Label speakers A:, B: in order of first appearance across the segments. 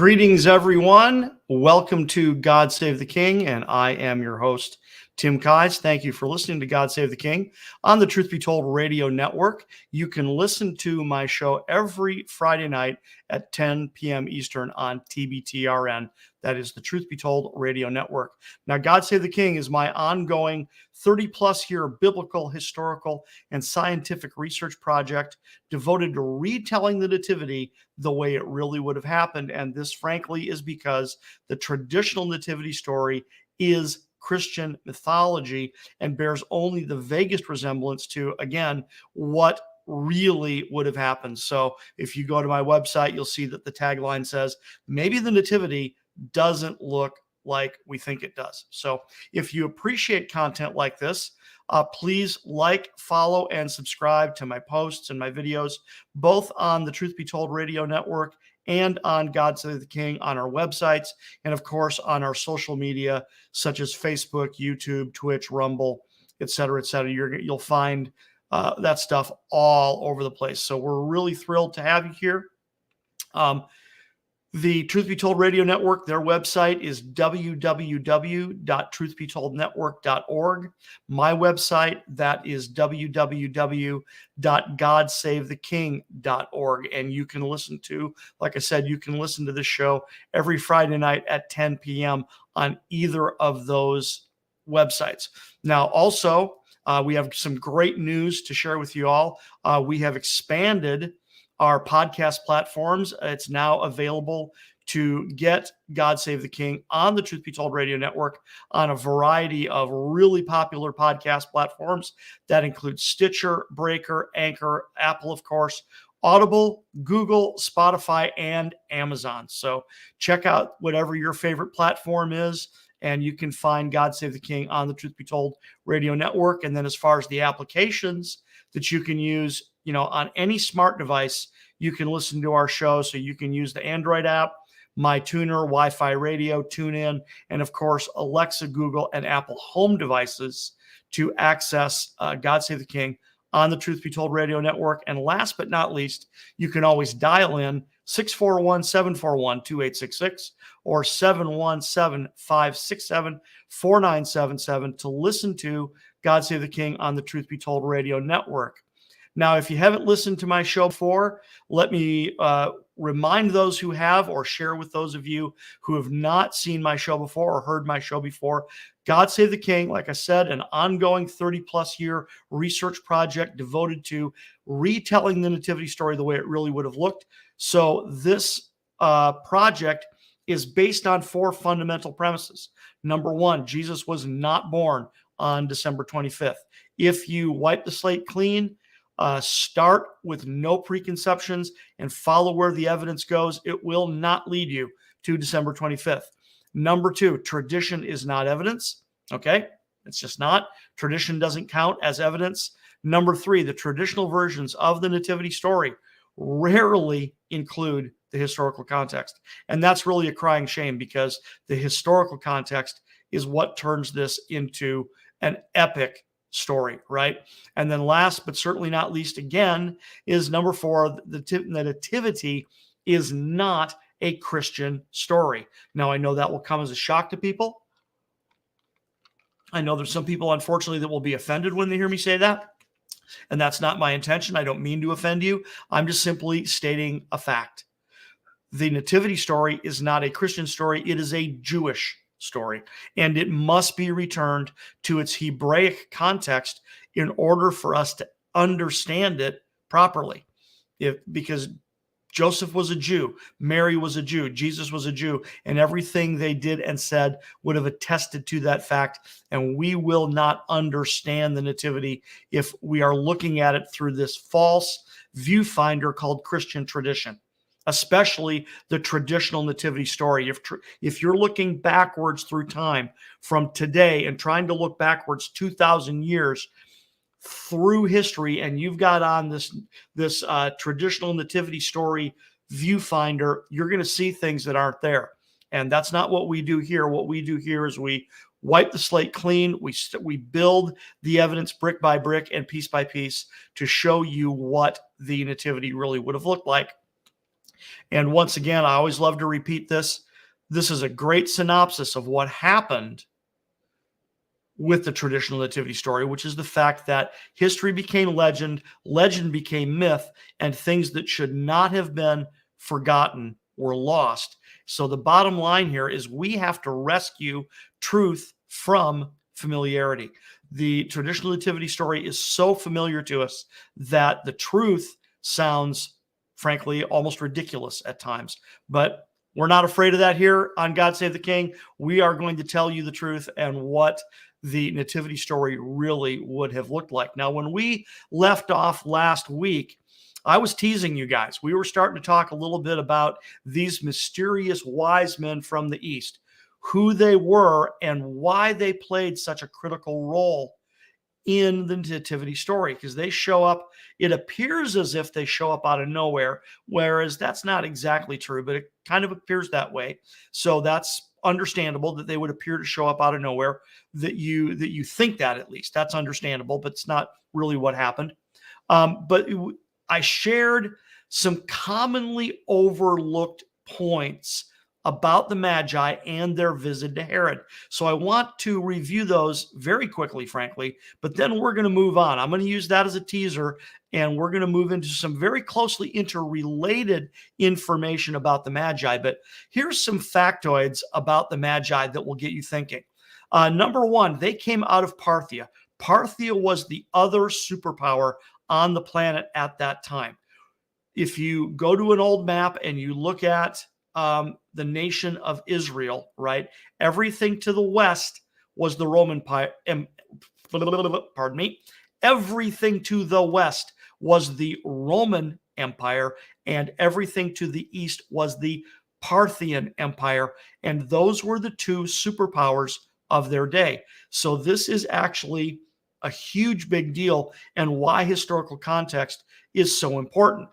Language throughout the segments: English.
A: Greetings, everyone. Welcome to God Save the King, and I am your host, Tim Keyes. Thank you for listening to God Save the King on the Truth Be Told Radio Network. You can listen to my show every Friday night at 10 p.m. Eastern on TBTRN. That is the Truth Be Told Radio Network. Now, God Save the King is my ongoing 30-plus year biblical, historical, and scientific research project devoted to retelling the Nativity the way it really would have happened. And this, frankly, is because the traditional Nativity story is Christian mythology and bears only the vaguest resemblance to, again, what really would have happened. So if you go to my website, you'll see that the tagline says, maybe the Nativity doesn't look like we think it does. So if you appreciate content like this, please like, follow, and subscribe to my posts and my videos, both on the Truth Be Told Radio Network and on God Save the King on our websites, and of course on our social media such as Facebook, YouTube, Twitch, Rumble, etc., etc. You'll find that stuff all over the place. So we're really thrilled to have you here. The Truth Be Told Radio Network, their website is www.truthbetoldnetwork.org. My website, that is www.godsavetheking.org. And you can listen to, like I said, you can listen to this show every Friday night at 10 p.m. on either of those websites. Now, also, we have some great news to share with you all. We have expanded our podcast platforms. It's now available to get God Save the King on the Truth Be Told Radio Network on a variety of really popular podcast platforms that include Stitcher, Breaker, Anchor, Apple, of course, Audible, Google, Spotify, and Amazon. So check out whatever your favorite platform is, and you can find God Save the King on the Truth Be Told Radio Network. And then as far as the applications that you can use, on any smart device, you can listen to our show. So you can use the Android app, MyTuner, Wi-Fi Radio, TuneIn, and of course, Alexa, Google, and Apple home devices to access God Save the King on the Truth Be Told Radio Network. And last but not least, you can always dial in 641-741-2866 or 717-567-4977 to listen to God Save the King on the Truth Be Told Radio Network. Now, if you haven't listened to my show before, let me remind those who have, or share with those of you who have not seen my show before or heard my show before. God Save the King, like I said, an ongoing 30-plus year research project devoted to retelling the Nativity story the way it really would have looked. So this project is based on four fundamental premises. Number one, Jesus was not born on December 25th. If you wipe the slate clean, start with no preconceptions and follow where the evidence goes, it will not lead you to December 25th. Number two, tradition is not evidence. Okay, it's just not. Tradition doesn't count as evidence. Number three, the traditional versions of the Nativity story rarely include the historical context. And that's really a crying shame, because the historical context is what turns this into an epic story, right? And then last but certainly not least, again, is number four, the Nativity is not a Christian story. Now, I know that will come as a shock to people. I know there's some people, unfortunately, that will be offended when they hear me say that. And that's not my intention. I don't mean to offend you. I'm just simply stating a fact. The Nativity story is not a Christian story. It is a Jewish story, and it must be returned to its Hebraic context in order for us to understand it properly. Because Joseph was a Jew, Mary was a Jew, Jesus was a Jew, and everything they did and said would have attested to that fact. And we will not understand the Nativity if we are looking at it through this false viewfinder called Christian tradition, especially the traditional Nativity story. If you're looking backwards through time from today and trying to look backwards 2,000 years through history, and you've got on this traditional Nativity story viewfinder, you're going to see things that aren't there. And that's not what we do here. What we do here is we wipe the slate clean. We build the evidence brick by brick and piece by piece to show you what the Nativity really would have looked like. And once again, I always love to repeat this. This is a great synopsis of what happened with the traditional nativity story, which is the fact that history became legend, legend became myth, and things that should not have been forgotten were lost. So the bottom line here is we have to rescue truth from familiarity. The traditional nativity story is so familiar to us that the truth sounds, frankly, almost ridiculous at times. But we're not afraid of that here on God Save the King. We are going to tell you the truth and what the nativity story really would have looked like. Now, when we left off last week, I was teasing you guys. We were starting to talk a little bit about these mysterious wise men from the East, who they were and why they played such a critical role in the nativity story, because they show up, it appears as if they show up out of nowhere, whereas that's not exactly true, but it kind of appears that way. So that's understandable that they would appear to show up out of nowhere, that you think that, at least that's understandable, but it's not really what happened. But I shared some commonly overlooked points about the Magi and their visit to Herod. So I want to review those very quickly, frankly, but then we're going to move on. I'm going to use that as a teaser, and we're going to move into some very closely interrelated information about the Magi. But here's some factoids about the Magi that will get you thinking. Number one, they came out of Parthia. Parthia was the other superpower on the planet at that time. If you go to an old map and you look at the nation of Israel, right? Everything to the west was the Roman Empire. Pardon me. Everything to the west was the Roman Empire, and everything to the east was the Parthian Empire. And those were the two superpowers of their day. So this is actually a huge big deal, and why historical context is so important.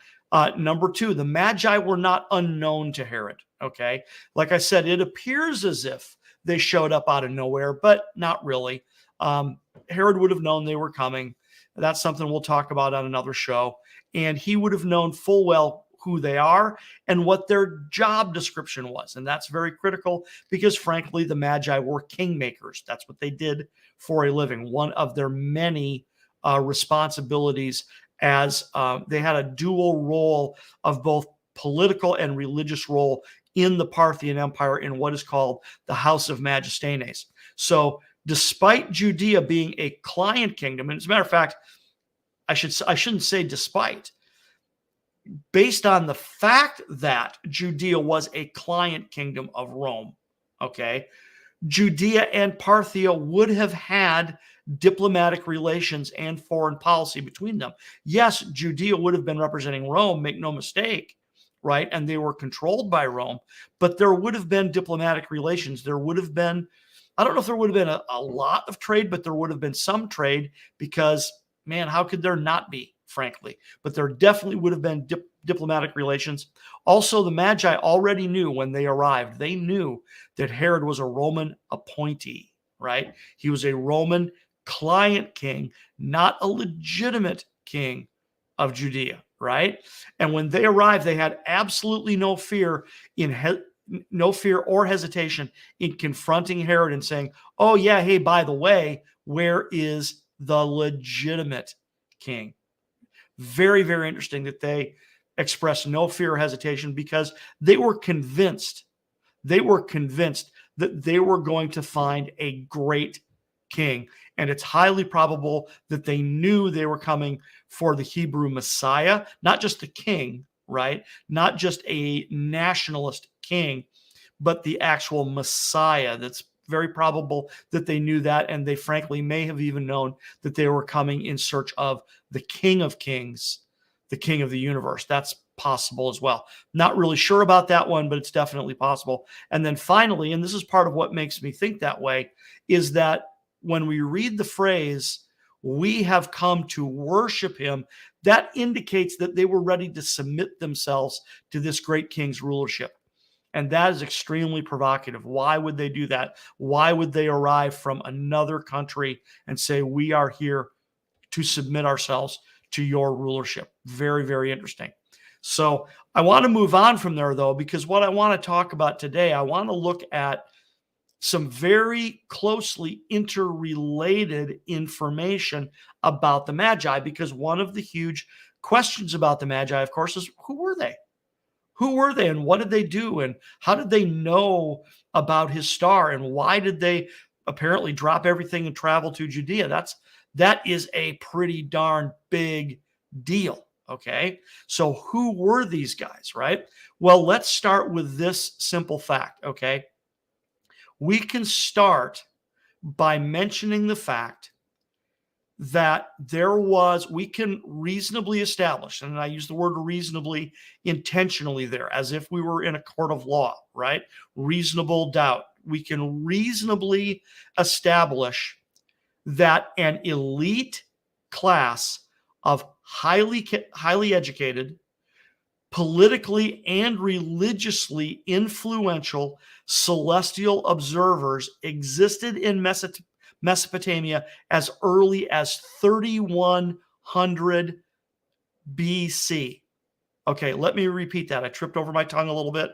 A: Number two, the Magi were not unknown to Herod. Okay. Like I said, it appears as if they showed up out of nowhere, but not really. Herod would have known they were coming. That's something we'll talk about on another show. And he would have known full well who they are and what their job description was. And that's very critical because, frankly, the Magi were kingmakers. That's what they did for a living. One of their many responsibilities, as they had a dual role of both political and religious role in the Parthian Empire in what is called the House of Magistenes. So despite Judea being a client kingdom, and as a matter of fact, I shouldn't say despite, based on the fact that Judea was a client kingdom of Rome, okay, Judea and Parthia would have had diplomatic relations and foreign policy between them. Yes, Judea would have been representing Rome, make no mistake, right? And they were controlled by Rome, but there would have been diplomatic relations. There would have been, I don't know if there would have been a lot of trade, but there would have been some trade because, man, how could there not be, frankly? But there definitely would have been diplomatic relations. Also, the Magi already knew when they arrived, they knew that Herod was a Roman appointee, right? He was a Roman client king, not a legitimate king of Judea, right? And when they arrived, they had absolutely no fear or hesitation in confronting Herod and saying, oh yeah, hey, by the way, where is the legitimate king? Very, very interesting that they expressed no fear or hesitation because they were convinced that they were going to find a great king. And it's highly probable that they knew they were coming for the Hebrew Messiah, not just the king, right? Not just a nationalist king, but the actual Messiah. That's very probable that they knew that, and they frankly may have even known that they were coming in search of the King of Kings, the King of the universe. That's possible as well. Not really sure about that one, but it's definitely possible. And then finally, and this is part of what makes me think that way, is that when we read the phrase, we have come to worship him, that indicates that they were ready to submit themselves to this great king's rulership. And that is extremely provocative. Why would they do that? Why would they arrive from another country and say, we are here to submit ourselves to your rulership? Very, very interesting. So I want to move on from there, though, because what I want to talk about today, I want to look at some very closely interrelated information about the Magi, because one of the huge questions about the Magi, of course, is who were they? Who were they and what did they do? And how did they know about his star? And why did they apparently drop everything and travel to Judea? That is a pretty darn big deal. Okay. So who were these guys, right? Well, let's start with this simple fact. Okay. We can start by mentioning the fact that we can reasonably establish, and I use the word reasonably intentionally there, as if we were in a court of law, right? Reasonable doubt. We can reasonably establish that an elite class of highly educated, politically and religiously influential celestial observers existed in Mesopotamia as early as 3100 BC. Okay, let me repeat that. I tripped over my tongue a little bit.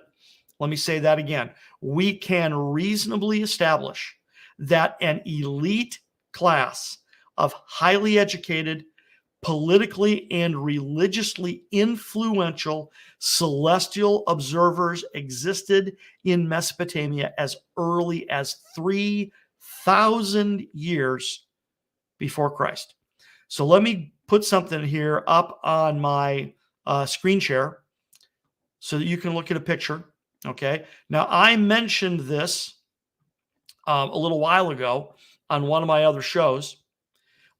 A: Let me say that again. We can reasonably establish that an elite class of highly educated, politically and religiously influential celestial observers existed in Mesopotamia as early as 3,000 years before Christ. So let me put something here up on my screen share so that you can look at a picture. Okay. Now, I mentioned this a little while ago on one of my other shows.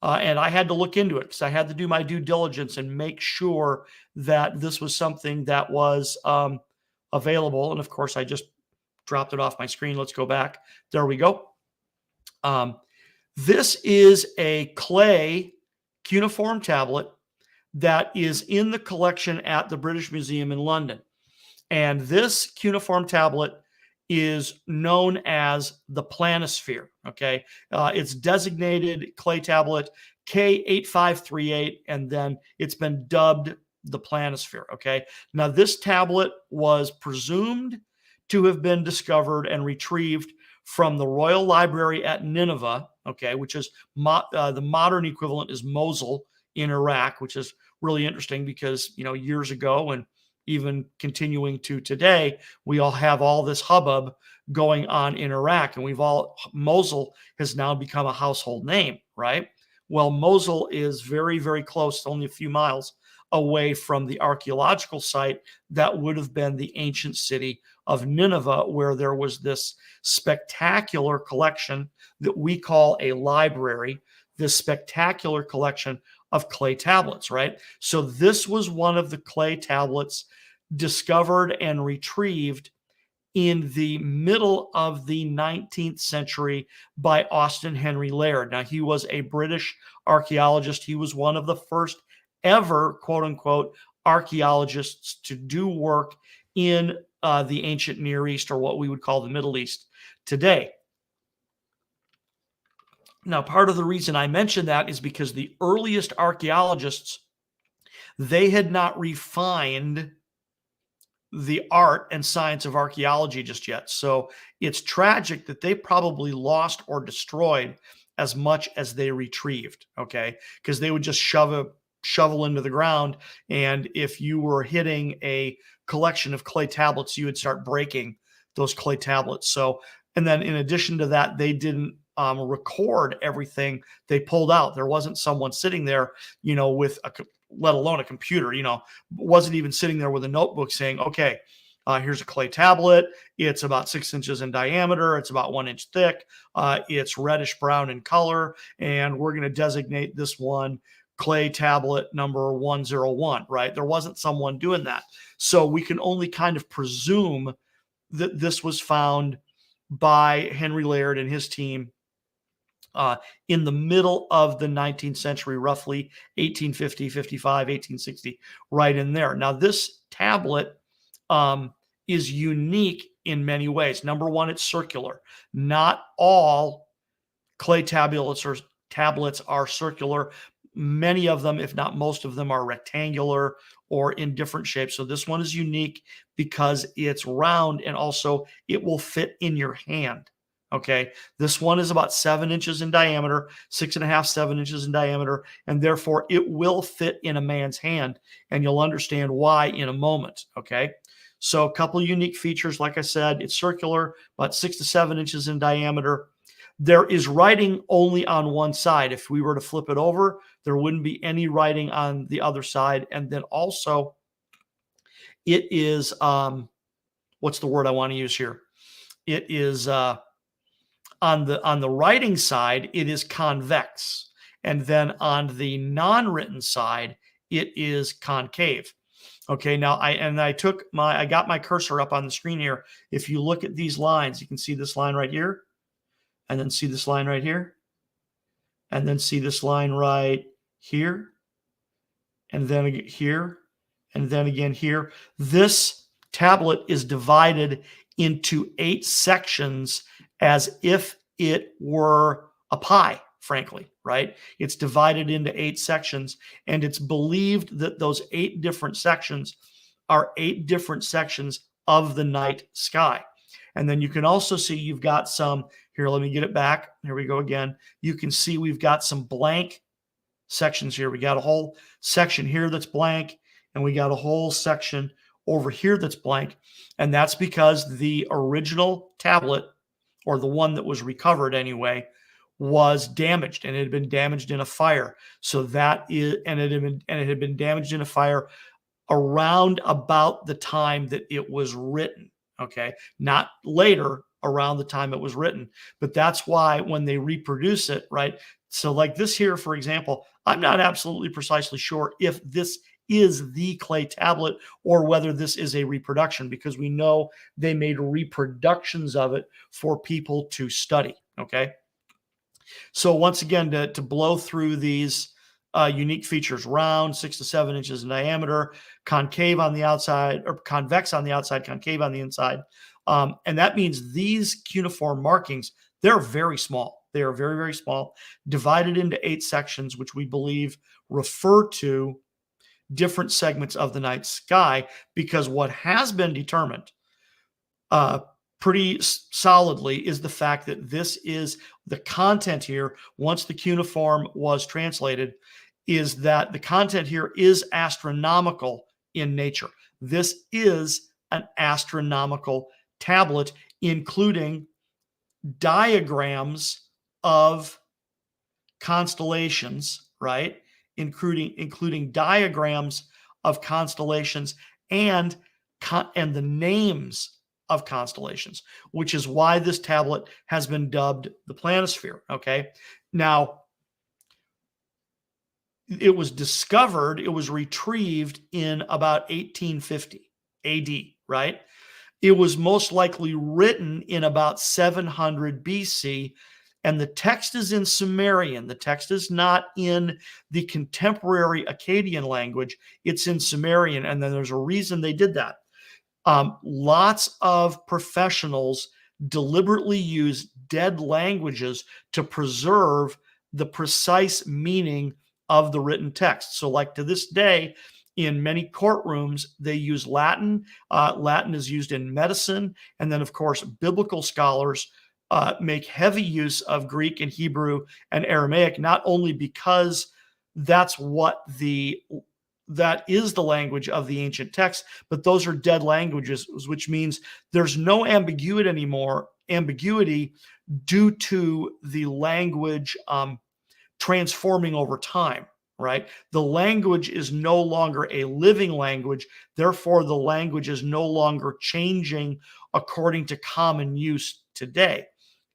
A: And I had to look into it because I had to do my due diligence and make sure that this was something that was available. And of course, I just dropped it off my screen. Let's go back. There we go. This is a clay cuneiform tablet that is in the collection at the British Museum in London. And this cuneiform tablet is known as the planisphere. Okay. It's designated clay tablet K8538, and then it's been dubbed the planisphere. Okay. Now, this tablet was presumed to have been discovered and retrieved from the Royal Library at Nineveh. Okay. Which is the modern equivalent is Mosul in Iraq, which is really interesting because, years ago and even continuing to today, we all have all this hubbub going on in Iraq, and Mosul has now become a household name, right? Well, Mosul is very, very close, only a few miles away from the archaeological site that would have been the ancient city of Nineveh, where there was this spectacular collection that we call a library, this spectacular collection of clay tablets, right? So this was one of the clay tablets discovered and retrieved in the middle of the 19th century by Austen Henry Layard. Now, he was a British archaeologist. He was one of the first ever, quote unquote, archaeologists to do work in the ancient Near East, or what we would call the Middle East today. Now, part of the reason I mention that is because the earliest archaeologists, they had not refined the art and science of archaeology just yet. So it's tragic that they probably lost or destroyed as much as they retrieved, okay? Because they would just shove a shovel into the ground, and if you were hitting a collection of clay tablets, you would start breaking those clay tablets. So, and then in addition to that, they didn't record everything they pulled out. There wasn't someone sitting there, with let alone a computer, wasn't even sitting there with a notebook saying, okay, here's a clay tablet. It's about 6 inches in diameter. It's about 1 inch thick. It's reddish brown in color. And we're going to designate this one clay tablet number 101, right? There wasn't someone doing that. So we can only kind of presume that this was found by Henry Layard and his team in the middle of the 19th century, roughly 1850, 55, 1860, right in there. Now, this tablet is unique in many ways. Number one, it's circular. Not all clay tablets are circular. many of them, if not most of them, are rectangular or in different shapes. So this one is unique because it's round, and also it will fit in your hand. Okay, this one is about 7 inches in diameter, 6.5, 7 inches in diameter, and therefore it will fit in a man's hand, and you'll understand why in a moment. Okay, so a couple of unique features. Like I said, it's circular, about 6 to 7 inches in diameter. There is writing only on one side. If we were to flip it over, there wouldn't be any writing on the other side. And then also, it is what's the word I want to use here? It is on the writing side, it is convex, and then on the non-written side, it is concave. Okay, now I got my cursor up on the screen here. If you look at these lines, you can see this line right here, and then see this line right here, and then see this line right here, and then here, and then again here. This tablet is divided into 8 sections as if it were a pie, frankly, right? It's divided into 8 sections, and it's believed that those 8 different sections are 8 different sections of the night sky. And then you can also see you've got some, here, let me get it back. Here we go again. You can see we've got some blank sections here. We got a whole section here that's blank, and we got a whole section over here that's blank. And that's because the original tablet, or the one that was recovered anyway, was damaged, and it had been damaged in a fire. So that is, and it had been damaged in a fire around about the time that it was written. Okay, not later, around the time it was written. But that's why when they reproduce it, right? So like this here, for example, I'm not absolutely precisely sure if this is the clay tablet or whether this is a reproduction, because we know they made reproductions of it for people to study. Okay, so once again, to blow through these unique features: round, 6 to 7 inches in diameter, concave on the outside, or convex on the outside, concave on the inside. And that means these cuneiform markings, they're very small. They are very, very small, divided into 8 sections, which we believe refer to different segments of the night sky, because what has been determined pretty solidly is the fact that this is the content here. Once the cuneiform was translated, is that the content here is astronomical in nature. This is an astronomical tablet, including diagrams of constellations, right? Including diagrams of constellations and the names of constellations, which is why this tablet has been dubbed the planisphere. Okay, now it was discovered, it was retrieved in about 1850 AD, right? It was most likely written in about 700 BC, and the text is in Sumerian. The text is not in the contemporary Akkadian language. It's in Sumerian, and then there's a reason they did that. Lots of professionals deliberately use dead languages to preserve the precise meaning of the written text. So like to this day, in many courtrooms, they use Latin. Latin is used in medicine. And then, of course, biblical scholars make heavy use of Greek and Hebrew and Aramaic, not only because that is the language of the ancient text, but those are dead languages, which means there's no ambiguity due to the language transforming over time, right? The language is no longer a living language. Therefore, the language is no longer changing according to common use today.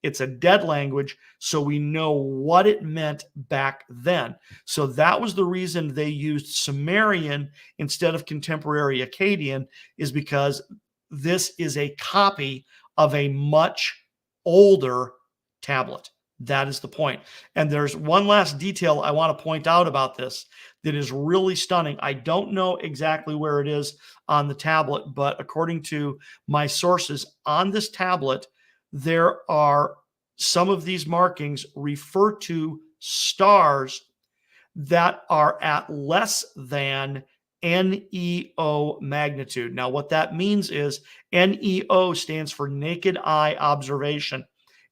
A: It's a dead language, so we know what it meant back then. So that was the reason they used Sumerian instead of contemporary Akkadian, is because this is a copy of a much older tablet. That is the point. And there's one last detail I want to point out about this that is really stunning. I don't know exactly where it is on the tablet, but according to my sources, on this tablet, there are some of these markings refer to stars that are at less than NEO magnitude. Now, what that means is NEO stands for naked eye observation,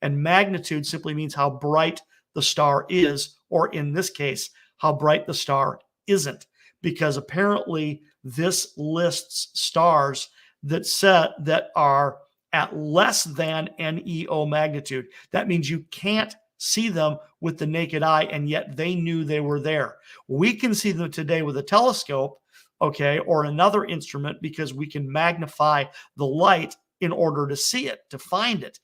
A: and magnitude simply means how bright the star is, or in this case, how bright the star isn't, because apparently this lists stars that are at less than NEO magnitude. That means you can't see them with the naked eye, and yet they knew they were there. We can see them today with a telescope, okay, or another instrument, because we can magnify the light in order to see it, to find it.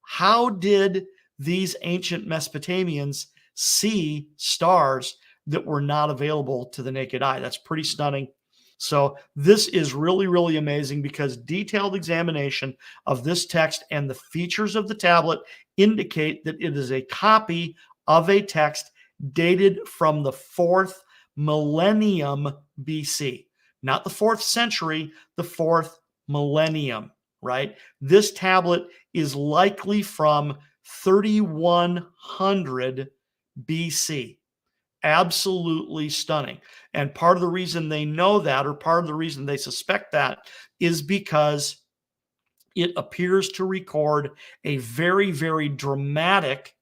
A: How did these ancient Mesopotamians see stars that were not available to the naked eye? That's pretty stunning. So this is really, really amazing, because detailed examination of this text and the features of the tablet indicate that it is a copy of a text dated from the 4th millennium BC. Not the 4th century, the 4th millennium, right? This tablet is likely from 3100 BC. Absolutely stunning. And part of the reason they know that, or part of the reason they suspect that, is because it appears to record a very, very dramatic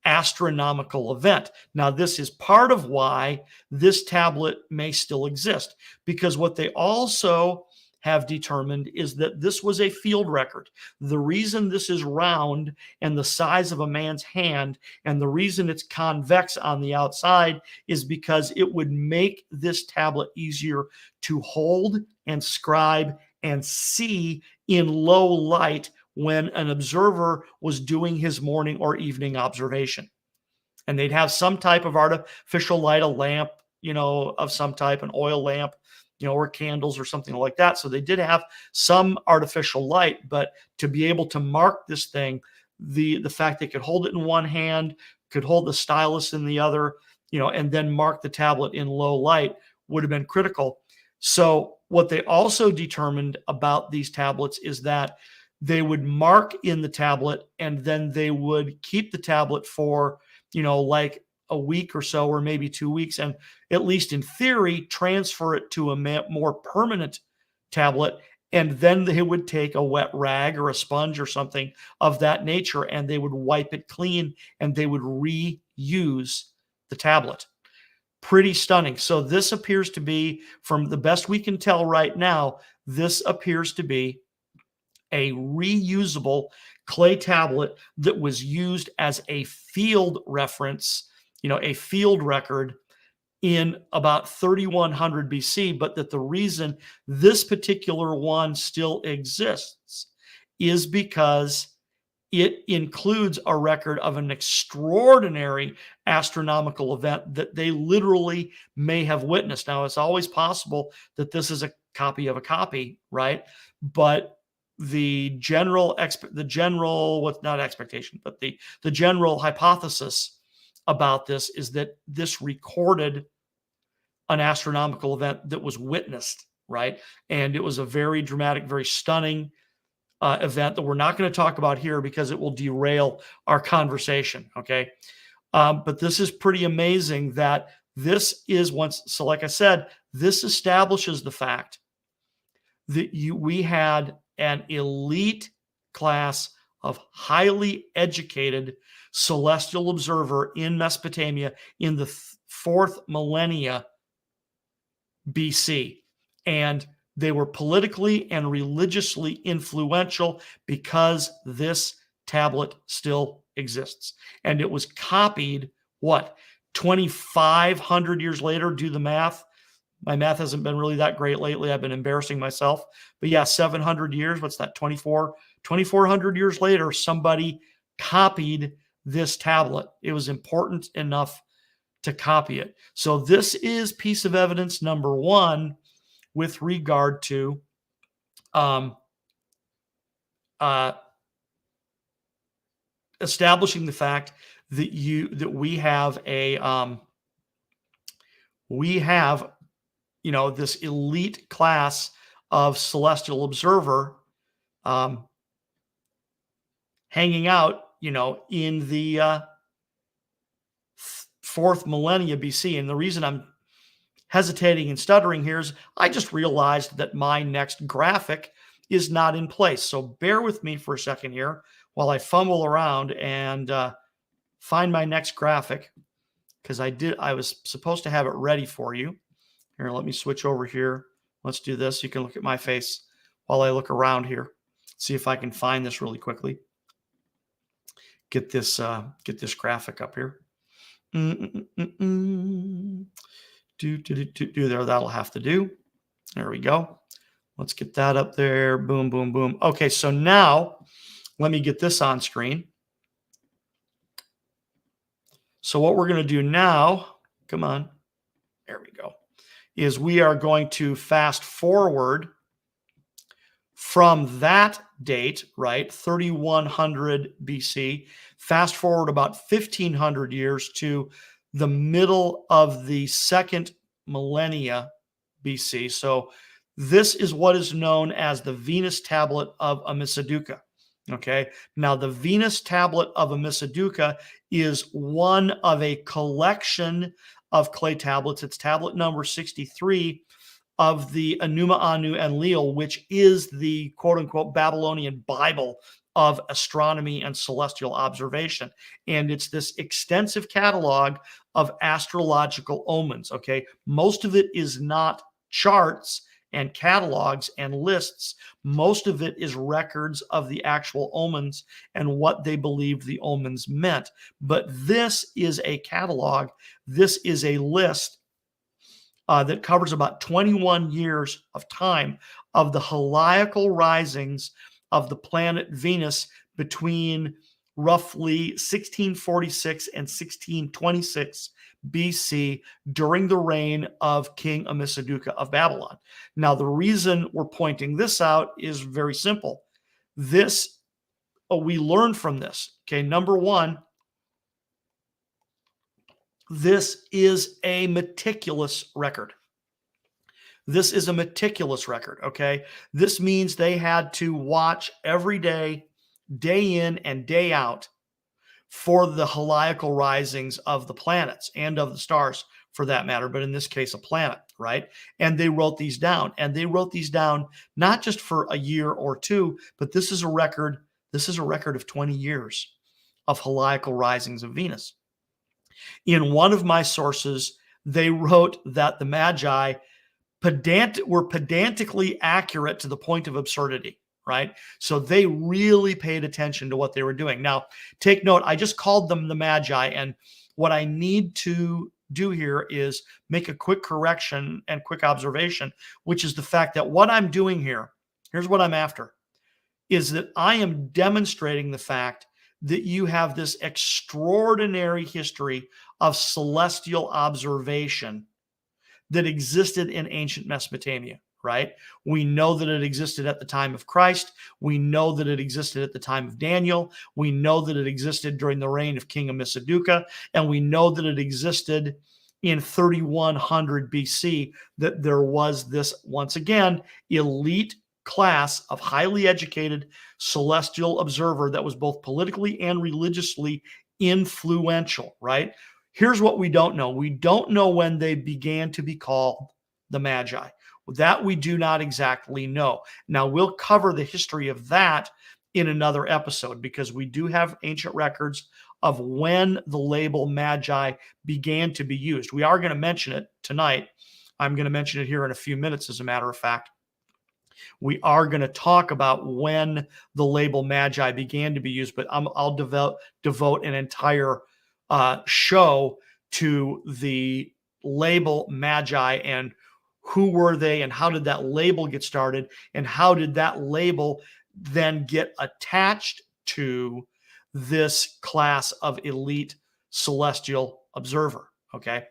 A: astronomical event. Now, this is part of why this tablet may still exist, because what they also have determined is that this was a field record. The reason this is round and the size of a man's hand, and the reason it's convex on the outside, is because it would make this tablet easier to hold and scribe and see in low light when an observer was doing his morning or evening observation. And they'd have some type of artificial light, a lamp, of some type, an oil lamp, or candles or something like that. So they did have some artificial light, but to be able to mark this thing, the fact they could hold it in one hand, could hold the stylus in the other, and then mark the tablet in low light would have been critical. So what they also determined about these tablets is that they would mark in the tablet, and then they would keep the tablet for, like a week or so, or maybe 2 weeks, and at least in theory, transfer it to a more permanent tablet. And then they would take a wet rag or a sponge or something of that nature, and they would wipe it clean, and they would reuse the tablet. Pretty stunning. So this appears to be, from the best we can tell right now, this appears to be a reusable clay tablet that was used as a field reference, a field record in about 3100 BC, but that the reason this particular one still exists is because it includes a record of an extraordinary astronomical event that they literally may have witnessed. Now, it's always possible that this is a copy of a copy, right? But the general hypothesis about this is that this recorded an astronomical event that was witnessed, right? And it was a very dramatic, very stunning event that we're not going to talk about here because it will derail our conversation, okay? But this is pretty amazing that this is so like I said, this establishes the fact that we had an elite class of highly educated celestial observer in Mesopotamia in the 4th millennia BC. And they were politically and religiously influential because this tablet still exists. And it was copied, 2,500 years later? Do the math. My math hasn't been really that great lately. I've been embarrassing myself. But yeah, 700 years. What's that? 2,400 years later, somebody copied this tablet. It was important enough to copy it. So this is piece of evidence number one with regard to establishing the fact that we have this elite class of celestial observer hanging out, in the 4th millennia BC. And the reason I'm hesitating and stuttering here is I just realized that my next graphic is not in place. So bear with me for a second here while I fumble around and find my next graphic, because I was supposed to have it ready for you. Here, let me switch over here. Let's do this. You can look at my face while I look around here. See if I can find this really quickly. Get this graphic up here. Do there. That'll have to do. There we go. Let's get that up there. Boom, boom, boom. Okay, so now let me get this on screen. So what we're going to do now, come on, there we go, is we are going to fast forward from that date, right, 3100 BC, fast forward about 1500 years to the middle of the 2nd millennia BC. So this is what is known as the Venus tablet of Amisaduqa. Okay, now the Venus tablet of Amisaduqa is one of a collection of clay tablets. It's tablet number 63 of the Enuma Anu Enlil, which is the quote-unquote Babylonian Bible of astronomy and celestial observation. And it's this extensive catalog of astrological omens, okay? Most of it is not charts and catalogs and lists. Most of it is records of the actual omens and what they believed the omens meant. But this is a catalog. This is a list that covers about 21 years of time of the heliacal risings of the planet Venus between roughly 1646 and 1626 BC during the reign of King Amisaduqa of Babylon. Now, the reason we're pointing this out is very simple. We learn from this. Okay, number one, this is a meticulous record. This is a meticulous record, okay? This means they had to watch every day, day in and day out, for the heliacal risings of the planets and of the stars for that matter, but in this case, a planet, right? And they wrote these down, and they wrote these down not just for a year or two, but this is a record of 20 years of heliacal risings of Venus. In one of my sources, they wrote that the Magi were pedantically accurate to the point of absurdity, right? So they really paid attention to what they were doing. Now, take note, I just called them the Magi, and what I need to do here is make a quick correction and quick observation, which is the fact that what I'm doing here, here's what I'm after, is that I am demonstrating the fact that you have this extraordinary history of celestial observation that existed in ancient Mesopotamia, right? We know that it existed at the time of Christ. We know that it existed at the time of Daniel. We know that it existed during the reign of King Amisaduqa, and we know that it existed in 3100 BC, that there was this, once again, elite class of highly educated celestial observer that was both politically and religiously influential, right? Here's what we don't know. We don't know when they began to be called the Magi. That we do not exactly know. Now, we'll cover the history of that in another episode, because we do have ancient records of when the label Magi began to be used. We are going to mention it tonight. I'm going to mention it here in a few minutes, as a matter of fact. We are going to talk about when the label Magi began to be used, but I'll devote an entire show to the label Magi and who were they and how did that label get started and how did that label then get attached to this class of elite celestial observer. Okay,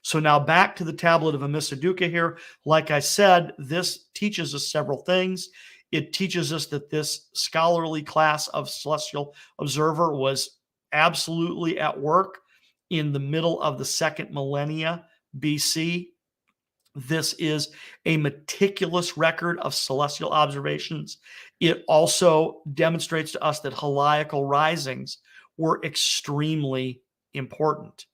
A: so now back to the tablet of Amisaduqa here. Like I said, this teaches us several things. It teaches us that this scholarly class of celestial observer was absolutely at work in the middle of the 2nd millennia BC. This is a meticulous record of celestial observations. It also demonstrates to us that heliacal risings were extremely important.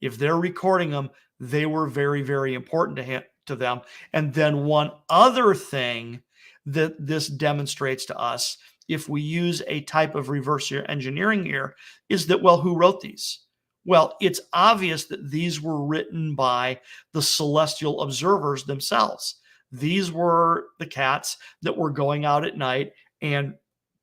A: If they're recording them, they were very, very important to them. And then one other thing that this demonstrates to us, if we use a type of reverse engineering here, is that, well, who wrote these? Well, it's obvious that these were written by the celestial observers themselves. These were the cats that were going out at night and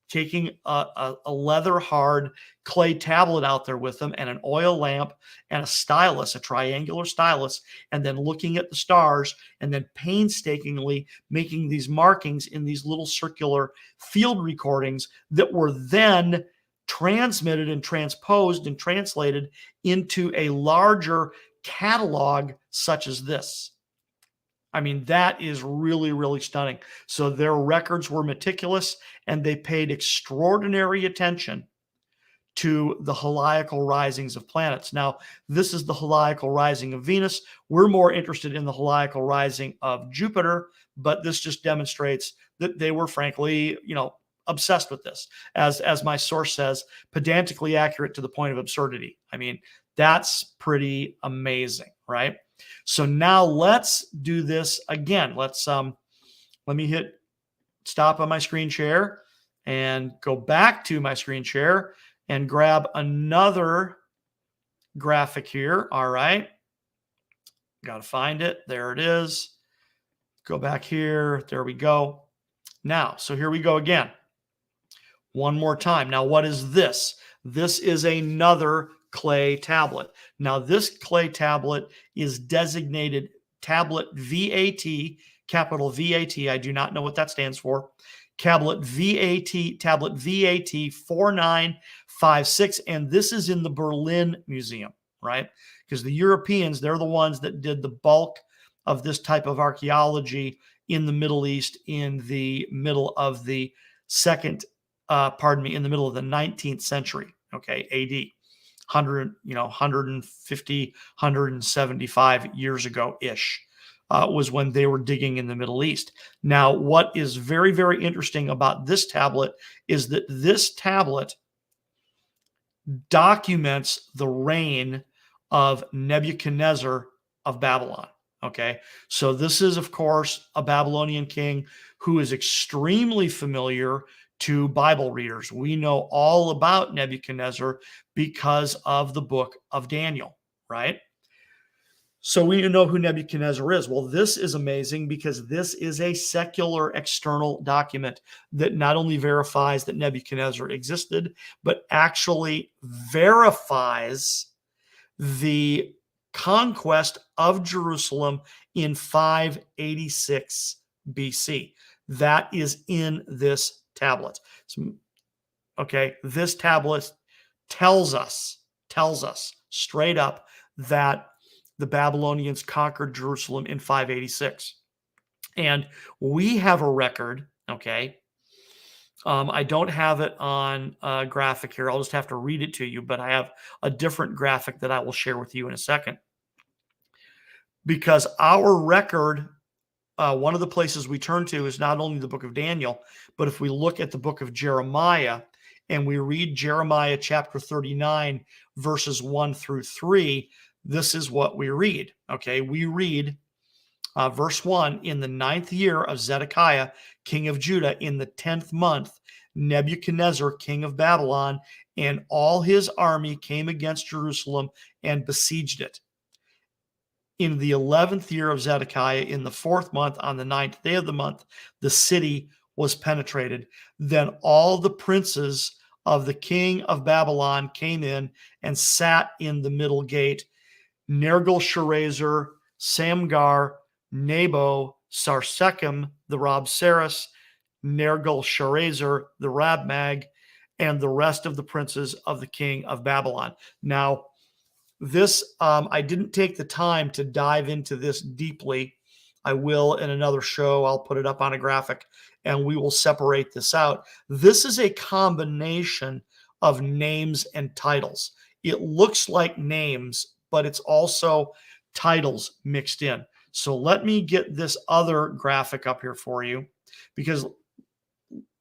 A: taking a leather hard clay tablet out there with them and an oil lamp and a stylus, a triangular stylus, and then looking at the stars and then painstakingly making these markings in these little circular field recordings that were then transmitted and transposed and translated into a larger catalog such as this. I mean, that is really, really stunning. So their records were meticulous, and they paid extraordinary attention to the heliacal risings of planets. Now, this is the heliacal rising of Venus. We're more interested in the heliacal rising of Jupiter, but this just demonstrates that they were, frankly, obsessed with this. As my source says, pedantically accurate to the point of absurdity. I mean, that's pretty amazing, right? So now let's do this again. Let me hit stop on my screen share and go back to my screen share and grab another graphic here. All right. Got to find it. There it is. Go back here. There we go. Now, so here we go again. One more time. Now, what is this? This is another clay tablet. Now, this clay tablet is designated tablet VAT, capital VAT. I do not know what that stands for. Tablet VAT 4956, and this is in the Berlin Museum, right? Because the Europeans, they're the ones that did the bulk of this type of archaeology in the Middle East in the middle of the in the middle of the 19th century, okay, AD. 150, 175 years ago-ish was when they were digging in the Middle East. Now, what is very, very interesting about this tablet is that this tablet documents the reign of Nebuchadnezzar of Babylon. Okay, so this is, of course, a Babylonian king who is extremely familiar to Bible readers. We know all about Nebuchadnezzar because of the book of Daniel, right? So we know who Nebuchadnezzar is. Well, this is amazing because this is a secular external document that not only verifies that Nebuchadnezzar existed, but actually verifies the conquest of Jerusalem in 586 BC. That is in this tablet. Okay, this tablet tells us straight up that the Babylonians conquered Jerusalem in 586. And we have a record, okay? I don't have it on a graphic here. I'll just have to read it to you, but I have a different graphic that I will share with you in a second. Because our record, one of the places we turn to is not only the book of Daniel, but if we look at the book of Jeremiah and we read Jeremiah chapter 39, verses 1 through 3, this is what we read. Okay, we read verse 1, in the 9th year of Zedekiah, king of Judah, in the 10th month, Nebuchadnezzar, king of Babylon, and all his army came against Jerusalem and besieged it. In the 11th year of Zedekiah, in the 4th month, on the 9th day of the month, the city was penetrated. Then all the princes of the king of Babylon came in and sat in the middle gate. Nergal-Sharezer, Samgar, Nebo, Sarsekim, the Rabsaris, Nergal-Sharezer, the Rabmag, and the rest of the princes of the king of Babylon. Now, this, I didn't take the time to dive into this deeply. I will in another show. I'll put it up on a graphic and we will separate this out. This is a combination of names and titles. It looks like names, but it's also titles mixed in. So let me get this other graphic up here for you, because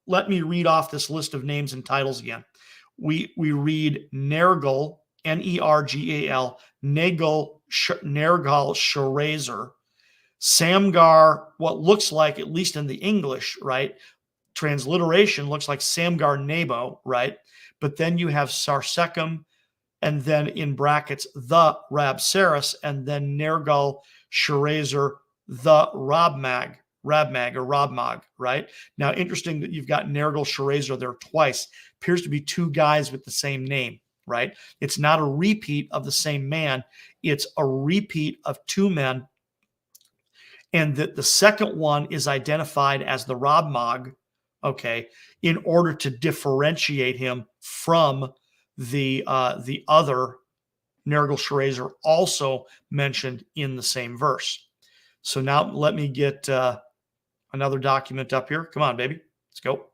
A: let me read off this list of names and titles again. We read Nergal, Nergal, Nergal-Sharezer. Samgar, what looks like, at least in the English, right? Transliteration looks like Samgar Nebo, right? But then you have Sarsekim, and then in brackets, the Rabsaris, and then Nergal-Sharezer, the Rabmag, right? Now, interesting that you've got Nergal-Sharezer there twice. Appears to be two guys with the same name, right? It's not a repeat of the same man. It's a repeat of two men, and that the second one is identified as the Rabmag, okay, in order to differentiate him from the other Nergal-Sharezer, also mentioned in the same verse. So now let me get another document up here. Come on, baby. Let's go.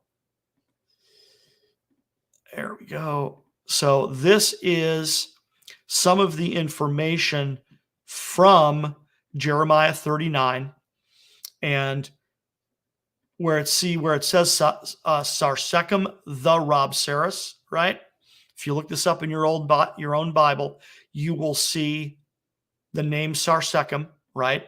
A: There we go. So this is some of the information from Jeremiah 39, and where it says Sarsekim the Rabsaris, right? If you look this up in your own Bible, you will see the name Sarsekim, right?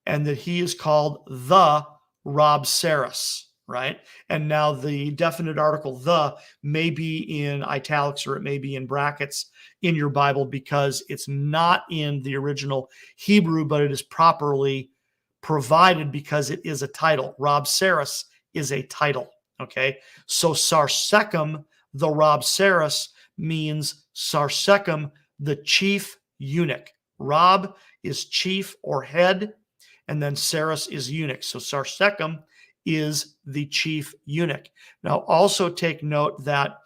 A: And that he is called the Rabsaris, right? And now the definite article "the" may be in italics or it may be in brackets in your Bible because it's not in the original Hebrew, but it is properly provided because it is a title. Rabsaris is a title, okay? So Sarsekim, the Rabsaris, means Sarsekim, the chief eunuch. Rab is chief or head, and then Saris is eunuch. So Sarsekim is the chief eunuch. Now, also take note that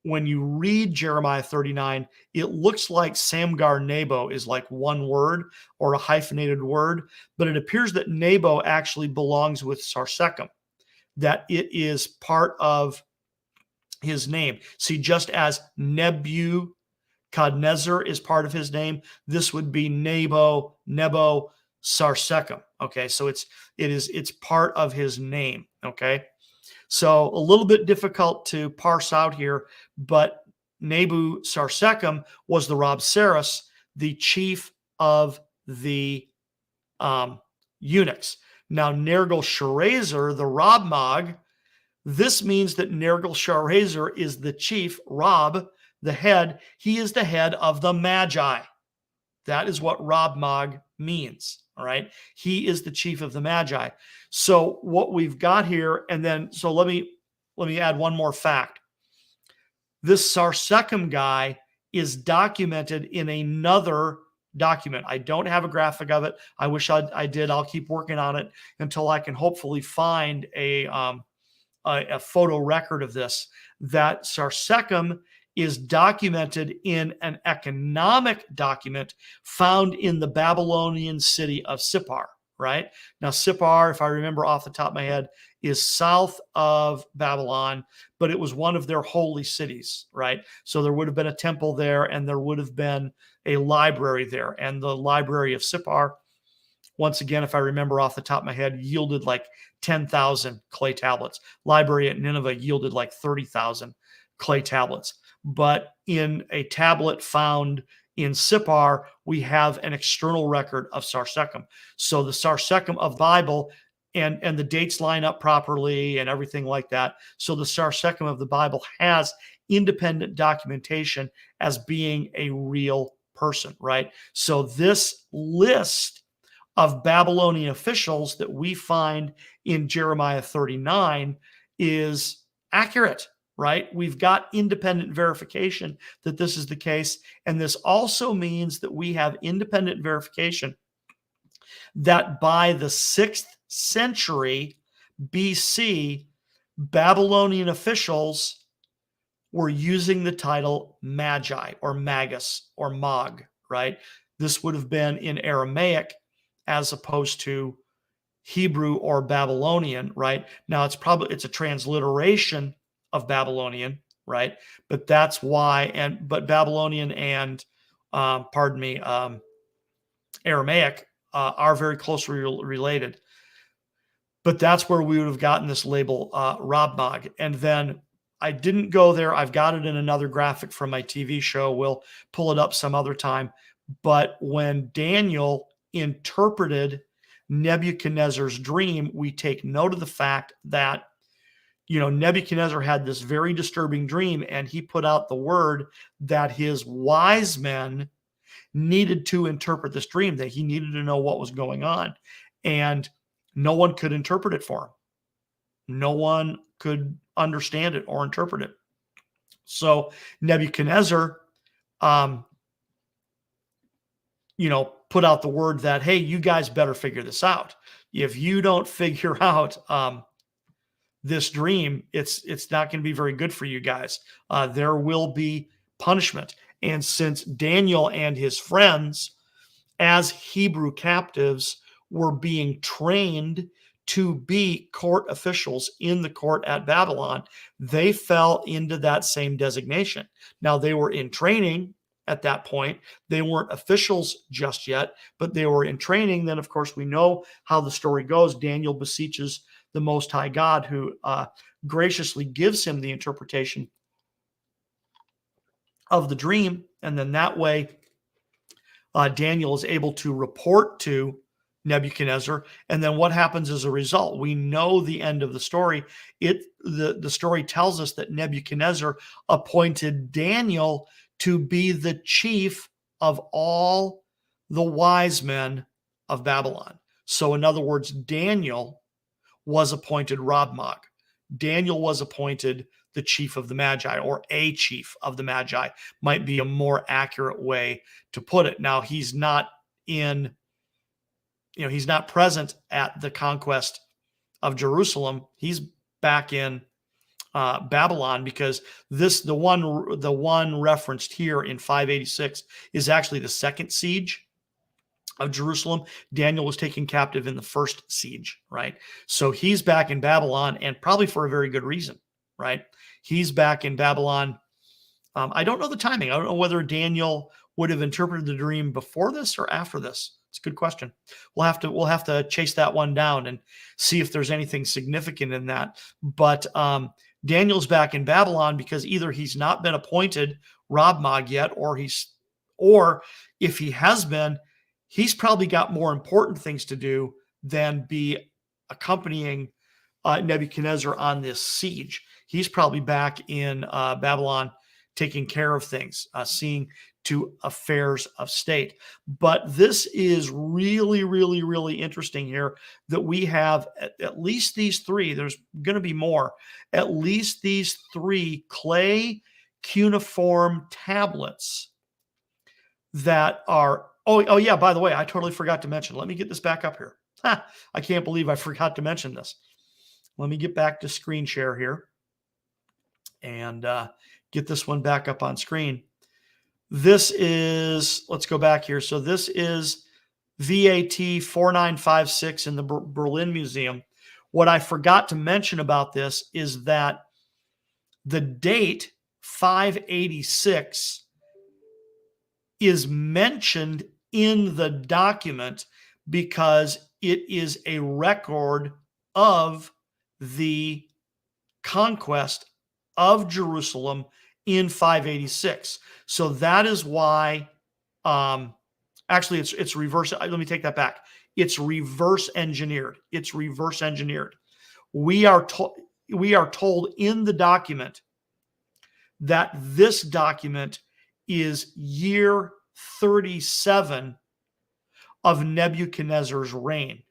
A: when you read Jeremiah 39, it looks like Samgar Nebo is like one word or a hyphenated word, but it appears that Nebo actually belongs with Sarsekim, that it is part of his name. See, just as Nebuchadnezzar is part of his name, this would be Nebo Sarsekim. Okay, so it's part of his name. Okay, so a little bit difficult to parse out here, but Nebu Sarsekim was the Rabsaris, the chief of the eunuchs. Now, Nergal-Sharezer, the Rabmag, this means that Nergal-Sharezer is the chief, Rab, the head. He is the head of the Magi. That is what Rabmag means. All right. He is the chief of the Magi. So what we've got here, and then so let me add one more fact. This Sarsekim guy is documented in another document. I don't have a graphic of it. I wish I did. I'll keep working on it until I can hopefully find a photo record of this. That Sarsekim is documented in an economic document found in the Babylonian city of Sippar, right? Now, Sippar, if I remember off the top of my head, is south of Babylon, but it was one of their holy cities, right? So there would have been a temple there, and there would have been a library there. And the library of Sippar, once again, if I remember off the top of my head, yielded like 10,000 clay tablets. Library at Nineveh yielded like 30,000 clay tablets. But in a tablet found in Sippar, we have an external record of Sarsekim. So the Sarsekim of the Bible, and the dates line up properly and everything like that. So the Sarsekim of the Bible has independent documentation as being a real person, right? So this list of Babylonian officials that we find in Jeremiah 39 is accurate, right? We've got independent verification that this is the case. And this also means that we have independent verification that by the 6th century BC, Babylonian officials were using the title Magi or Magus or Mag, right? This would have been in Aramaic as opposed to Hebrew or Babylonian, right? Now it's a transliteration of Babylonian, right? But that's why, but Babylonian and Aramaic are very closely related. But that's where we would have gotten this label Rabmag. And then I didn't go there. I've got it in another graphic from my TV show. We'll pull it up some other time. But when Daniel interpreted Nebuchadnezzar's dream, we take note of the fact that, Nebuchadnezzar had this very disturbing dream, and he put out the word that his wise men needed to interpret this dream, that he needed to know what was going on. And no one could interpret it for him. No one could understand it or interpret it. So Nebuchadnezzar, put out the word that, hey, you guys better figure this out. If you don't figure out this dream, it's not going to be very good for you guys. There will be punishment. And since Daniel and his friends, as Hebrew captives, were being trained to be court officials in the court at Babylon, they fell into that same designation. Now, they were in training at that point. They weren't officials just yet, but they were in training. Then, of course, we know how the story goes. Daniel beseeches the Most High God, who graciously gives him the interpretation of the dream. And then that way, Daniel is able to report to Nebuchadnezzar. And then what happens as a result? We know the end of the story. The story tells us that Nebuchadnezzar appointed Daniel to be the chief of all the wise men of Babylon. So in other words, Daniel was appointed Rabmag. Daniel was appointed the chief of the Magi, or a chief of the Magi, might be a more accurate way to put it. Now, he's not present at the conquest of Jerusalem. He's back in Babylon, because the one referenced here in 586 is actually the second siege of Jerusalem. Daniel was taken captive in the first siege, right? So he's back in Babylon, and probably for a very good reason, right? He's back in Babylon. I don't know the timing. I don't know whether Daniel would have interpreted the dream before this or after this. It's a good question. We'll have to chase that one down and see if there's anything significant in that. But Daniel's back in Babylon because either he's not been appointed Rabmag yet, or if he has been, he's probably got more important things to do than be accompanying Nebuchadnezzar on this siege. He's probably back in Babylon taking care of things, seeing to affairs of state. But this is really, really, really interesting here that we have at least these three. There's going to be more. At least these three clay cuneiform tablets that are, oh yeah, by the way, I totally forgot to mention. Let me get this back up here. I can't believe I forgot to mention this. Let me get back to screen share here and get this one back up on screen. This is, let's go back here. So this is VAT 4956 in the Berlin Museum. What I forgot to mention about this is that the date 586 is mentioned in the document because it is a record of the conquest of Jerusalem in 586. So that is why, actually it's reverse. Let me take that back. It's reverse engineered. It's reverse engineered. We are told in the document that this document is year 37 of Nebuchadnezzar's reign.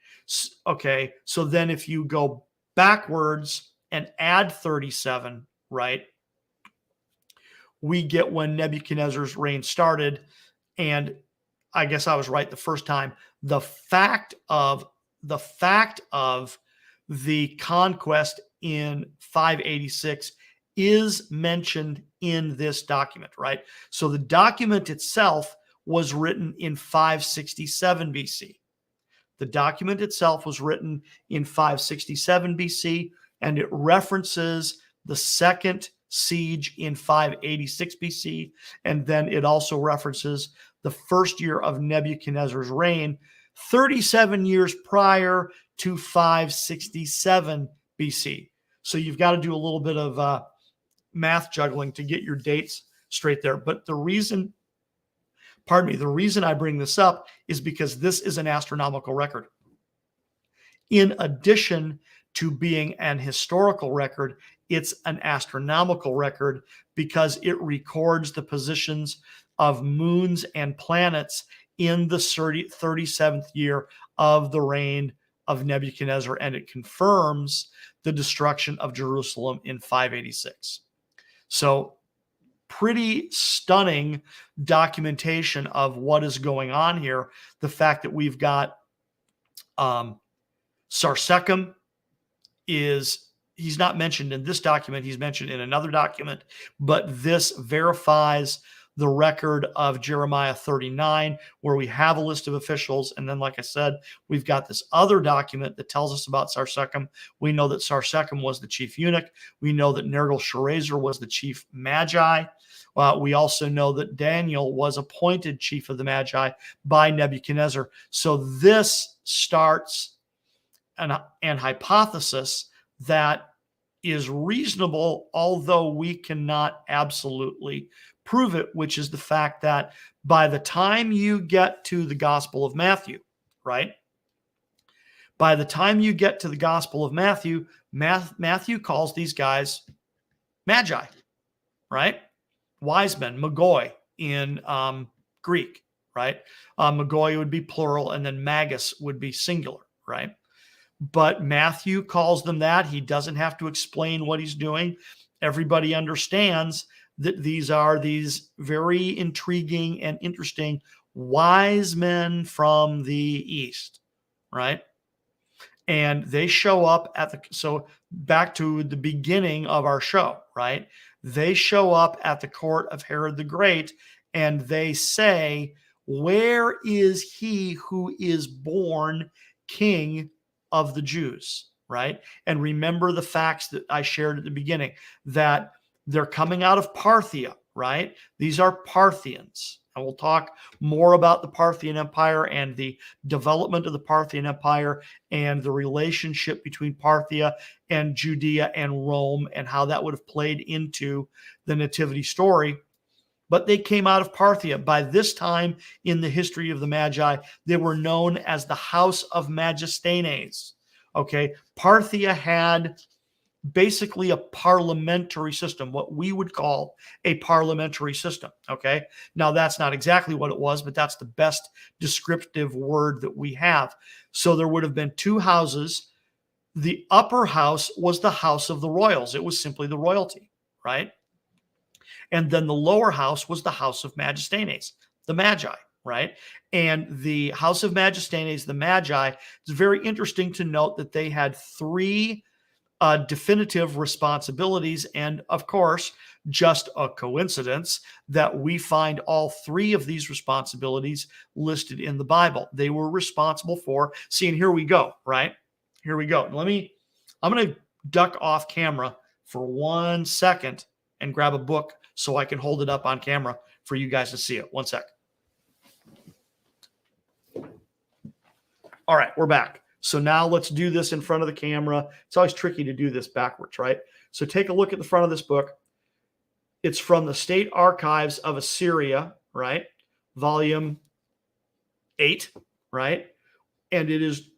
A: Okay, so then if you go backwards and add 37, right, we get when Nebuchadnezzar's reign started. And I guess I was right the first time. The fact of the conquest in 586 is mentioned in this document, right? So the document itself was written in 567 BC. The document itself was written in 567 BC, and it references the second siege in 586 BC, and then it also references the first year of Nebuchadnezzar's reign, 37 years prior to 567 BC. So you've got to do a little bit of math juggling to get your dates straight there. But the reason I bring this up is because this is an astronomical record. In addition to being an historical record, it's an astronomical record because it records the positions of moons and planets in the 37th year of the reign of Nebuchadnezzar, and it confirms the destruction of Jerusalem in 586. So pretty stunning documentation of what is going on here. The fact that we've got Sarsecum he's not mentioned in this document, he's mentioned in another document, but this verifies the record of Jeremiah 39, where we have a list of officials. And then, like I said, we've got this other document that tells us about Sarsecum. We know that Sarsecum was the chief eunuch. We know that Nergal-Sharezer was the chief Magi. We also know that Daniel was appointed chief of the Magi by Nebuchadnezzar. So this starts an hypothesis that is reasonable, although we cannot absolutely prove it, which is the fact that by the time you get to the Gospel of Matthew, right? By the time you get to the Gospel of Matthew, Matthew calls these guys Magi, right? Wise men, Magoi in Greek, right? Magoi would be plural, and then magus would be singular, right? But Matthew calls them that. He doesn't have to explain what he's doing. Everybody understands that these are these very intriguing and interesting wise men from the East, right? And they show up so back to the beginning of our show, right? They show up at the court of Herod the Great, and they say, "Where is he who is born king of the Jews?" Right? And remember the facts that I shared at the beginning, that they're coming out of Parthia, right? These are Parthians. And we'll talk more about the Parthian Empire and the development of the Parthian Empire and the relationship between Parthia and Judea and Rome and how that would have played into the nativity story. But they came out of Parthia. By this time in the history of the Magi, they were known as the House of Magistenes. Okay, Parthia had basically a parliamentary system, what we would call a parliamentary system. Okay, now that's not exactly what it was, but that's the best descriptive word that we have. So there would have been two houses. The upper house was the house of the royals. It was simply the royalty, right? And then the lower house was the House of Magistenes, the Magi, right? And the House of Magistenes, the Magi, it's very interesting to note that they had three definitive responsibilities. And of course, just a coincidence that we find all three of these responsibilities listed in the Bible. They were responsible for, and here we go, right? Here we go. I'm going to duck off camera for 1 second and grab a book so I can hold it up on camera for you guys to see it. 1 sec. All right, we're back. So now let's do this in front of the camera. It's always tricky to do this backwards, right? So take a look at the front of this book. It's from the State Archives of Assyria, right? Volume 8, right? And it is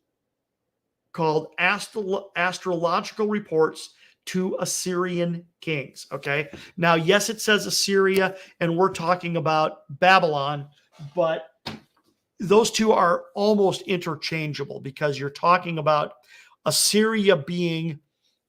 A: called Astrological Reports to Assyrian Kings, okay? Now, yes, it says Assyria, and we're talking about Babylon, but those two are almost interchangeable because you're talking about Assyria being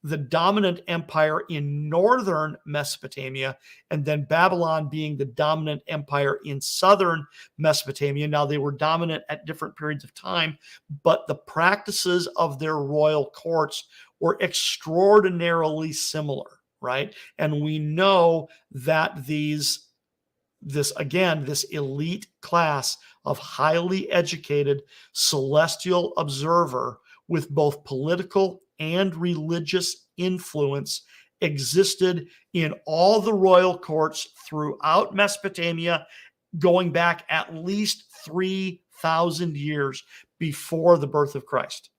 A: the dominant empire in northern Mesopotamia, and then Babylon being the dominant empire in southern Mesopotamia. Now, they were dominant at different periods of time, but the practices of their royal courts were extraordinarily similar, right? And we know that this elite class of highly educated celestial observer with both political and religious influence existed in all the royal courts throughout Mesopotamia, going back at least 3,000 years before the birth of Christ.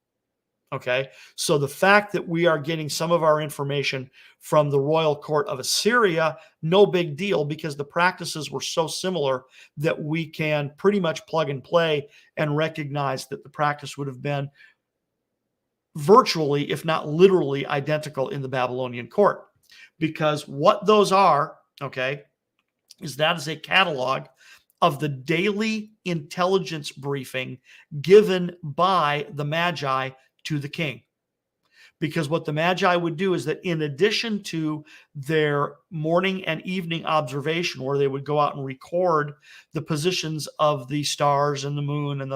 A: Okay, so the fact that we are getting some of our information from the royal court of Assyria, no big deal, because the practices were so similar that we can pretty much plug and play and recognize that the practice would have been virtually, if not literally, identical in the Babylonian court. Because what those are, okay, is that is a catalog of the daily intelligence briefing given by the Magi to the king. Because what the Magi would do is that in addition to their morning and evening observation, where they would go out and record the positions of the stars and the moon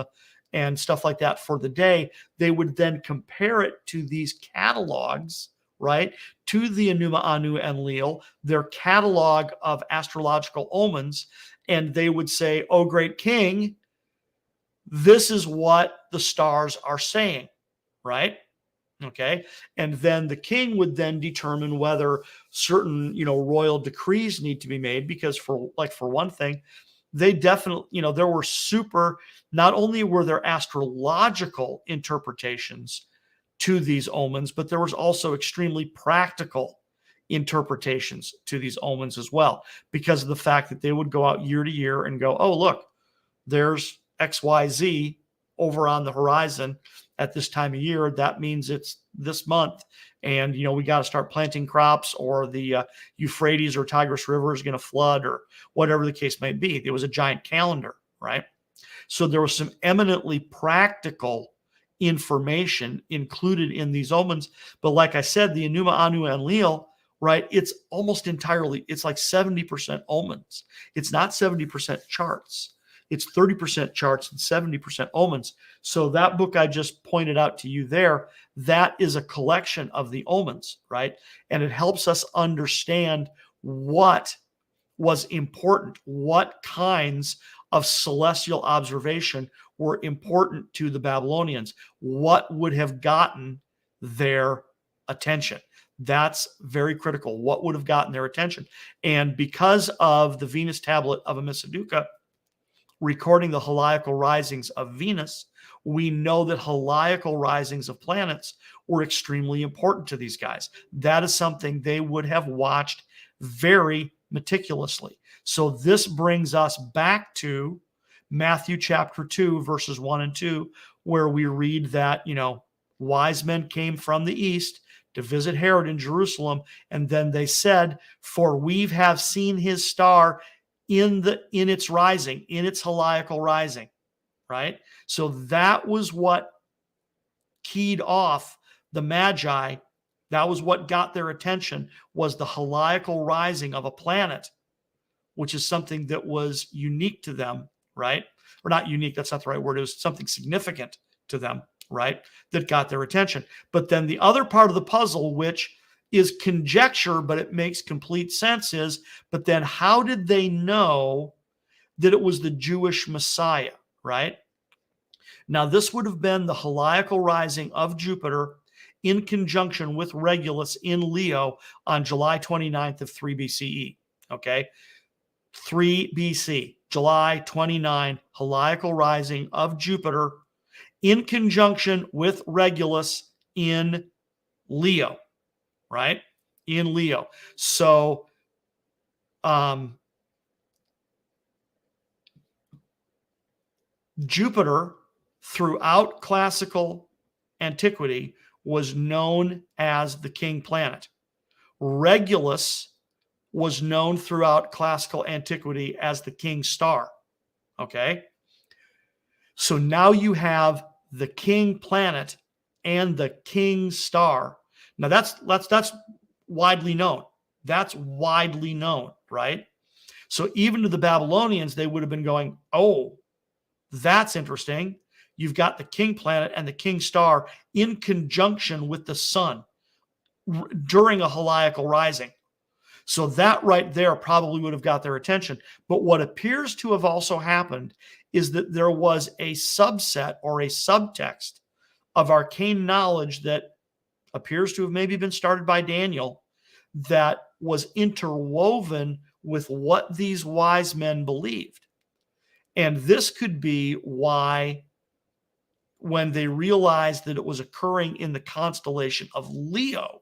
A: and stuff like that for the day, they would then compare it to these catalogs, right, to the Enuma, Anu, and Enlil, their catalog of astrological omens, and they would say, "Oh, great king, this is what the stars are saying," right? Okay. And then the king would then determine whether certain, royal decrees need to be made, because for one thing, they definitely, there were not only were there astrological interpretations to these omens, but there was also extremely practical interpretations to these omens as well, because of the fact that they would go out year to year and go, "Oh, look, there's XYZ over on the horizon at this time of year. That means it's this month. And, we got to start planting crops, or the Euphrates or Tigris River is going to flood," or whatever the case might be. It was a giant calendar, right? So there was some eminently practical information included in these omens. But like I said, the Enuma, Anu, and Enlil, right, it's almost entirely, it's like 70% omens. It's not 70% charts. It's 30% charts and 70% omens. So that book I just pointed out to you there, that is a collection of the omens, right? And it helps us understand what was important, what kinds of celestial observation were important to the Babylonians, what would have gotten their attention. That's very critical. What would have gotten their attention? And because of the Venus tablet of Amisaduqa recording the heliacal risings of Venus, we know that heliacal risings of planets were extremely important to these guys. That is something they would have watched very meticulously. So this brings us back to Matthew chapter 2, verses 1 and 2, where we read that, wise men came from the east to visit Herod in Jerusalem, and then they said, "For we have seen his star in its rising, in its heliacal rising," right? So that was what keyed off the Magi. That was what got their attention, was the heliacal rising of a planet, which is something that was unique to them, right? Or not unique, that's not the right word. It was something significant to them, right? That got their attention. But then the other part of the puzzle, which is conjecture, but it makes complete sense, is, but then how did they know that it was the Jewish Messiah, right? Now, this would have been the heliacal rising of Jupiter in conjunction with Regulus in Leo on July 29th of 3 BCE, okay? 3 BC, July 29, heliacal rising of Jupiter in conjunction with Regulus in Leo, right? In Leo. So, Jupiter, throughout classical antiquity, was known as the king planet. Regulus was known throughout classical antiquity as the king star. Okay? So now you have the king planet and the king star. Now that's widely known. That's widely known, right? So even to the Babylonians, they would have been going, "Oh, that's interesting. You've got the king planet and the king star in conjunction with the sun during a heliacal rising." So that right there probably would have got their attention. But what appears to have also happened is that there was a subset or a subtext of arcane knowledge that appears to have maybe been started by Daniel, that was interwoven with what these wise men believed. And this could be why when they realized that it was occurring in the constellation of Leo,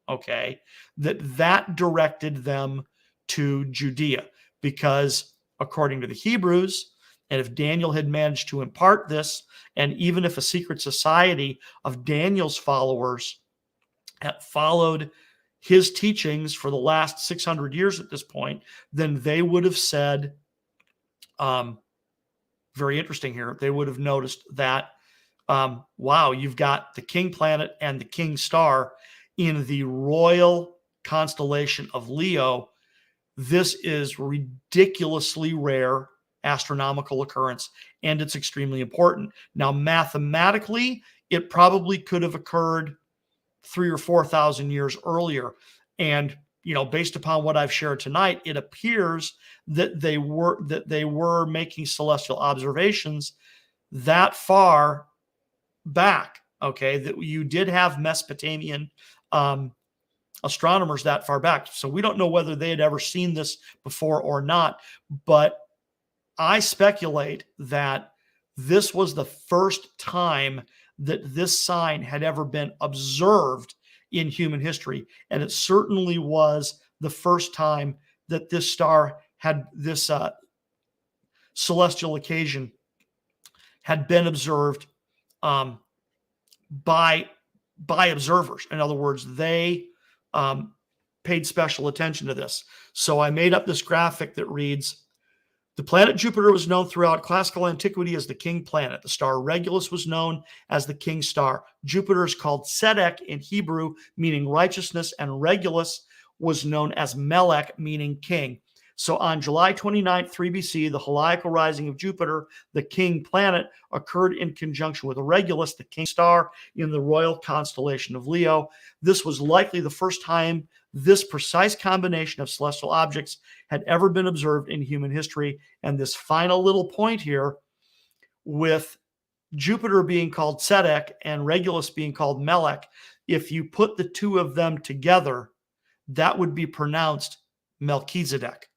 A: okay, that directed them to Judea, because according to the Hebrews, and if Daniel had managed to impart this, and even if a secret society of Daniel's followers had followed his teachings for the last 600 years at this point, then they would have said, very interesting here, they would have noticed that, wow, you've got the king planet and the king star in the royal constellation of Leo. This is ridiculously rare astronomical occurrence, and it's extremely important. Now, mathematically, it probably could have occurred 3,000 or 4,000 years earlier. And, based upon what I've shared tonight, it appears that they were making celestial observations that far back. Okay, that you did have Mesopotamian astronomers that far back. So we don't know whether they had ever seen this before or not, but I speculate that this was the first time that this sign had ever been observed in human history. And it certainly was the first time that this star had this celestial had been observed by observers. In other words, they paid special attention to this. So I made up this graphic that reads, the planet Jupiter was known throughout classical antiquity as the king planet. The star Regulus was known as the king star. Jupiter is called Tzedek in Hebrew, meaning righteousness, and Regulus was known as Melech, meaning king. So on July 29th, 3 BC, the Helical rising of Jupiter, the king planet, occurred in conjunction with Regulus, the king star, in the royal constellation of Leo. This was likely the first time this precise combination of celestial objects had ever been observed in human history. And this final little point here, with Jupiter being called Tzedek and Regulus being called Melech, if you put the two of them together, that would be pronounced Melchizedek.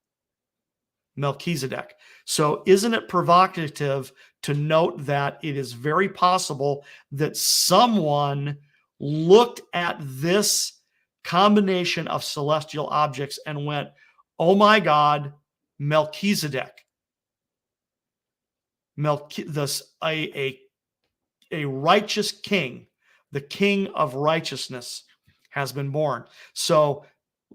A: Melchizedek. So isn't it provocative to note that it is very possible that someone looked at this combination of celestial objects and went, oh my God, Melchizedek. A righteous king, the king of righteousness, has been born. So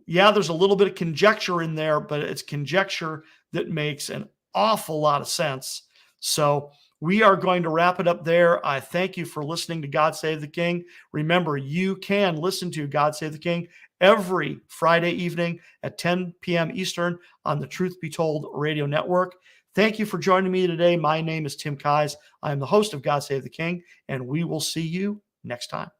A: yeah, there's a little bit of conjecture in there, but it's conjecture that makes an awful lot of sense. So we are going to wrap it up there. I thank you for listening to God Save the King. Remember, you can listen to God Save the King every Friday evening at 10 p.m. Eastern on the Truth Be Told radio network. Thank you for joining me today. My name is Tim Keyes. I am the host of God Save the King, and we will see you next time.